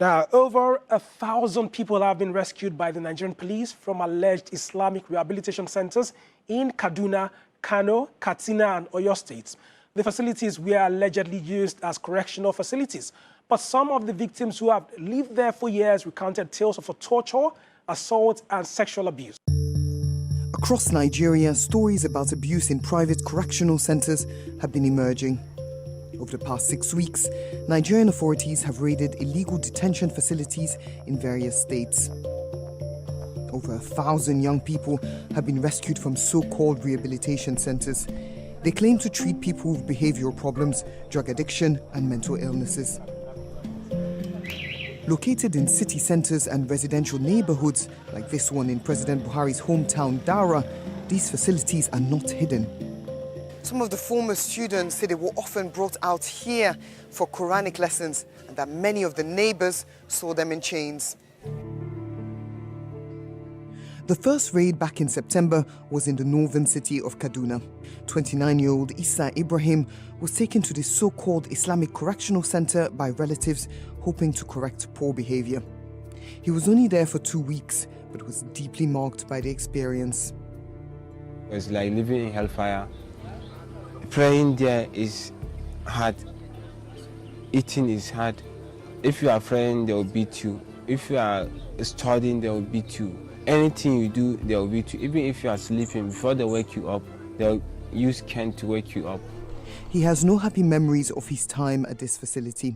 Now, over 1,000 people have been rescued by the Nigerian police from alleged Islamic rehabilitation centers in Kaduna, Kano, Katsina, and Oyo states. The facilities were allegedly used as correctional facilities, but some of the victims who have lived there for years recounted tales of torture, assault, and sexual abuse. Across Nigeria, stories about abuse in private correctional centers have been emerging. Over the past 6 weeks, Nigerian authorities have raided illegal detention facilities in various states. Over 1,000 young people have been rescued from so-called rehabilitation centers. They claim to treat people with behavioral problems, drug addiction, and mental illnesses. Located in city centers and residential neighborhoods, like this one in President Buhari's hometown, Daura, these facilities are not hidden. Some of the former students say they were often brought out here for Quranic lessons and that many of the neighbors saw them in chains. The first raid back in September was in the northern city of Kaduna. 29-year-old Issa Ibrahim was taken to this so-called Islamic correctional center by relatives hoping to correct poor behavior. He was only there for 2 weeks, but was deeply marked by the experience. It's like living in hellfire. Praying there is hard. Eating is hard. If you are praying, they will beat you. If you are studying, they will beat you. Anything you do, they will beat you. Even if you are sleeping, before they wake you up, they'll use cane to wake you up. He has no happy memories of his time at this facility.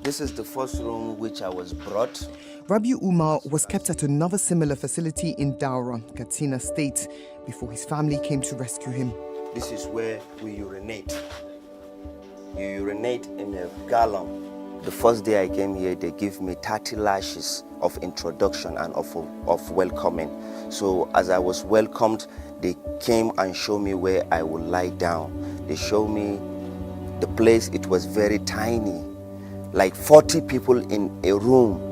This is the first room which I was brought. Rabiu Umar was kept at another similar facility in Daura, Katsina State, before his family came to rescue him. This is where we urinate. You urinate in a gallon. The first day I came here, they give me 30 lashes of introduction and of welcoming. So as I was welcomed, they came and showed me where I would lie down. They showed me the place. It was very tiny, like 40 people in a room.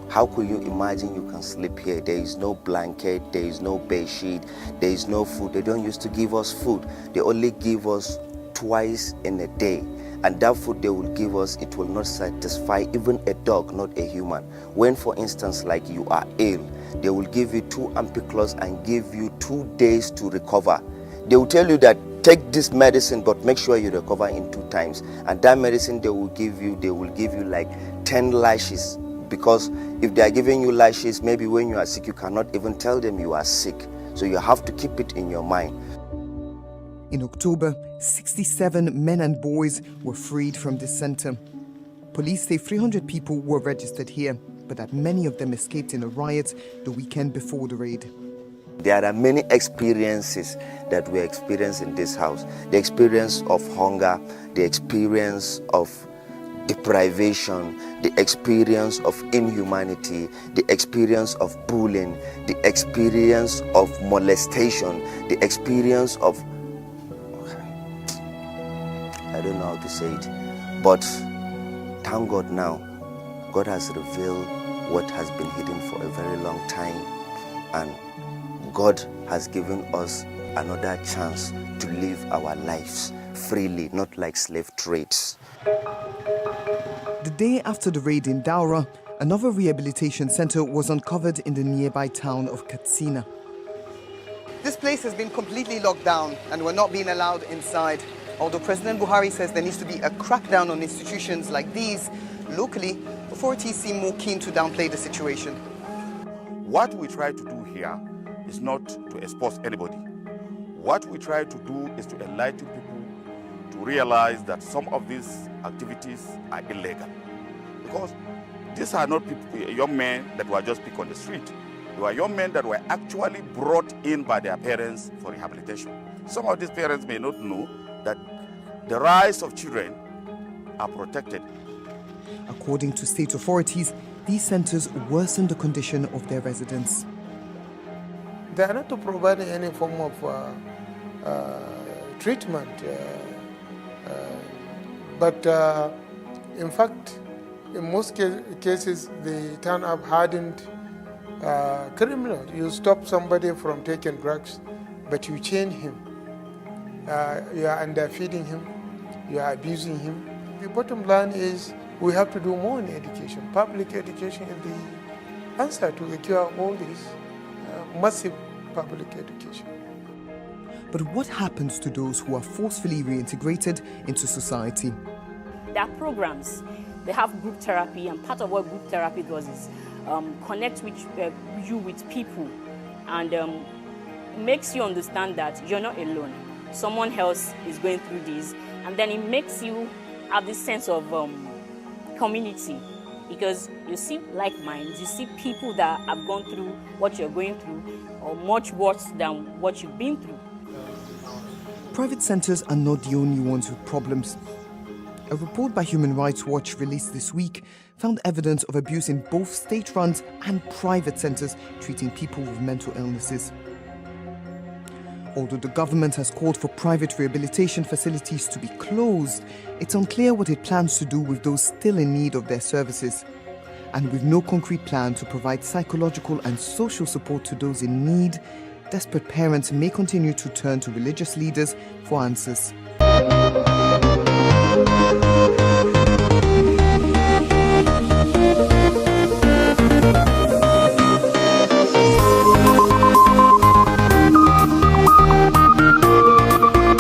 How could you imagine you can sleep here? There is no blanket, there is no bed sheet, there is no food. They don't used to give us food. They only give us twice in a day. And that food they will give us, it will not satisfy even a dog, not a human. When, for instance, like you are ill, they will give you 2 ampiclox and give you 2 days to recover. They will tell you that take this medicine, but make sure you recover in 2 times. And that medicine they will give you like 10 lashes. Because if they are giving you lashes, maybe when you are sick, you cannot even tell them you are sick. So you have to keep it in your mind. In October, 67 men and boys were freed from this center. Police say 300 people were registered here, but that many of them escaped in a riot the weekend before the raid. There are many experiences that we experience in this house. The experience of hunger, the experience of deprivation, the experience of inhumanity, the experience of bullying, the experience of molestation, the experience of... I don't know how to say it, but thank God now, God has revealed what has been hidden for a very long time, and God has given us another chance to live our lives freely, not like slave trades. The day after the raid in Daura, another rehabilitation center was uncovered in the nearby town of Katsina. This place has been completely locked down and we're not being allowed inside. Although President Buhari says there needs to be a crackdown on institutions like these, locally, authorities seem more keen to downplay the situation. What we try to do here is not to expose anybody. What we try to do is to enlighten people to realize that some of these activities are illegal. Because these are not people, young men that were just picked on the street. They were young men that were actually brought in by their parents for rehabilitation. Some of these parents may not know that the rights of children are protected. According to state authorities, these centers worsen the condition of their residents. They are not to provide any form of treatment, but in fact, in most cases, they turn up hardened criminals. You stop somebody from taking drugs, but you chain him. You are underfeeding him, you are abusing him. The bottom line is we have to do more in education. Public education is the answer to the cure of all this, massive public education. But what happens to those who are forcefully reintegrated into society? There are programs. They have group therapy, and part of what group therapy does is connect you with people and makes you understand that you're not alone. Someone else is going through this, and then it makes you have this sense of community, because you see like minds, you see people that have gone through what you're going through, or much worse than what you've been through. Private centres are not the only ones with problems. A report by Human Rights Watch released this week found evidence of abuse in both state-run and private centres treating people with mental illnesses. Although the government has called for private rehabilitation facilities to be closed, it's unclear what it plans to do with those still in need of their services. And with no concrete plan to provide psychological and social support to those in need, desperate parents may continue to turn to religious leaders for answers.